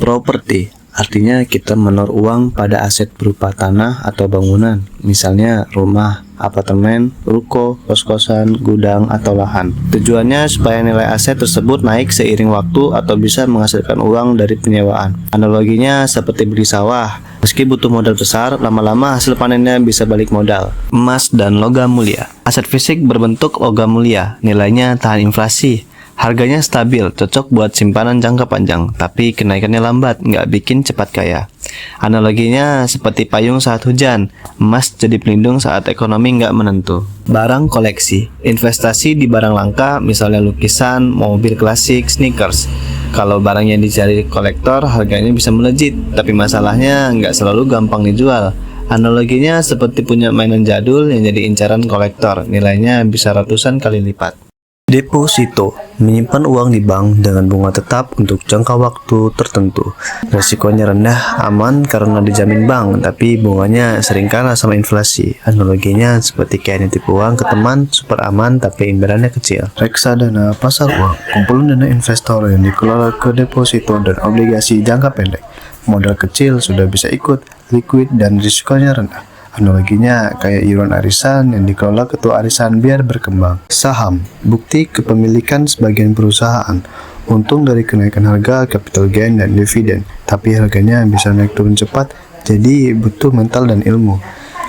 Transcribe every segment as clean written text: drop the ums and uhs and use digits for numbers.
Properti artinya kita menor uang pada aset berupa tanah atau bangunan, misalnya rumah, apartemen, ruko, kos-kosan, gudang, atau lahan. Tujuannya supaya nilai aset tersebut naik seiring waktu atau bisa menghasilkan uang dari penyewaan. Analoginya seperti beli sawah, meski butuh modal besar, lama-lama hasil panennya bisa balik modal. Emas dan logam mulia. Aset fisik berbentuk logam mulia, nilainya tahan inflasi. Harganya stabil, cocok buat simpanan jangka panjang, tapi kenaikannya lambat, nggak bikin cepat kaya. Analoginya seperti payung saat hujan, emas jadi pelindung saat ekonomi nggak menentu. Barang koleksi, investasi di barang langka, misalnya lukisan, mobil klasik, sneakers. Kalau barang yang dicari kolektor, harganya bisa melejit, tapi masalahnya nggak selalu gampang dijual. Analoginya seperti punya mainan jadul yang jadi incaran kolektor, nilainya bisa ratusan kali lipat. Deposito, menyimpan uang di bank dengan bunga tetap untuk jangka waktu tertentu. Resikonya rendah, aman karena dijamin bank, tapi bunganya sering kalah sama inflasi. Analoginya seperti kayak nitip uang ke teman, super aman tapi imbalannya kecil. Reksadana pasar uang, kumpulan dana investor yang dikelola ke deposito dan obligasi jangka pendek. Modal kecil sudah bisa ikut, liquid dan risikonya rendah. Analoginya kayak iuran arisan yang dikelola ketua arisan biar berkembang. Saham, bukti kepemilikan sebagian perusahaan. Untung dari kenaikan harga, capital gain, dan dividen. Tapi harganya bisa naik turun cepat, jadi butuh mental dan ilmu.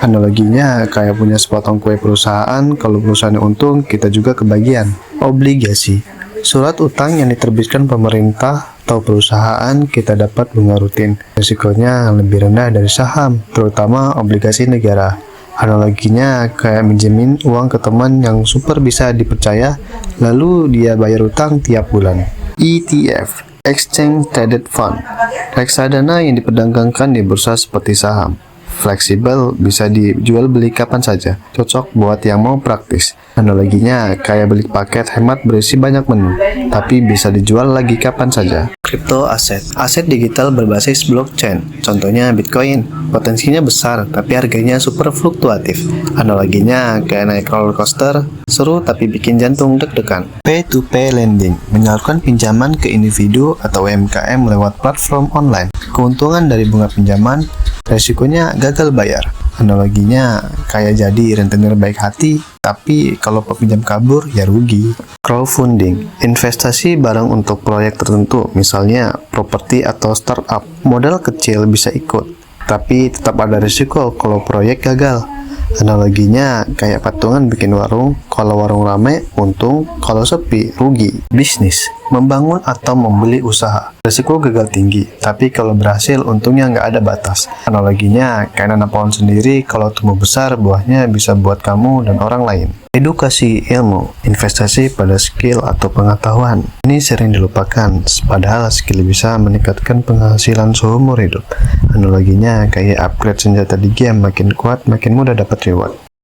Analoginya kayak punya sepotong kue perusahaan, kalau perusahaannya untung, kita juga kebagian. Obligasi, surat utang yang diterbitkan pemerintah atau perusahaan, kita dapat bunga rutin. Risikonya lebih rendah dari saham, terutama obligasi negara. Analoginya kayak minjemin uang ke teman yang super bisa dipercaya, lalu dia bayar utang tiap bulan. ETF, Exchange Traded Fund, reksadana yang diperdagangkan di bursa seperti saham. Fleksibel, bisa dijual beli kapan saja, cocok buat yang mau praktis. Analoginya kayak beli paket hemat berisi banyak menu, tapi bisa dijual lagi kapan saja. Crypto aset, aset digital berbasis blockchain, contohnya Bitcoin. Potensinya besar, tapi harganya super fluktuatif. Analoginya kayak naik roller coaster, seru tapi bikin jantung deg-degan. Pay-to-pay lending, menyalurkan pinjaman ke individu atau UMKM lewat platform online. Keuntungan dari bunga pinjaman, resikonya gagal bayar. Analoginya kayak jadi rentenir baik hati, tapi kalau peminjam kabur ya rugi. Crowdfunding, investasi barang untuk proyek tertentu, misalnya properti atau startup. Modal kecil bisa ikut, tapi tetap ada risiko kalau proyek gagal. Analoginya kayak patungan bikin warung, kalau warung rame untung, kalau sepi rugi. Bisnis, membangun atau membeli usaha, risiko gagal tinggi, tapi kalau berhasil untungnya nggak ada batas. Analoginya kayak nanam pohon sendiri, kalau tumbuh besar buahnya bisa buat kamu dan orang lain. Edukasi ilmu, investasi pada skill atau pengetahuan. Ini sering dilupakan, padahal skill bisa meningkatkan penghasilan seumur hidup. Analoginya kayak upgrade senjata di game, makin kuat makin mudah dapat reward.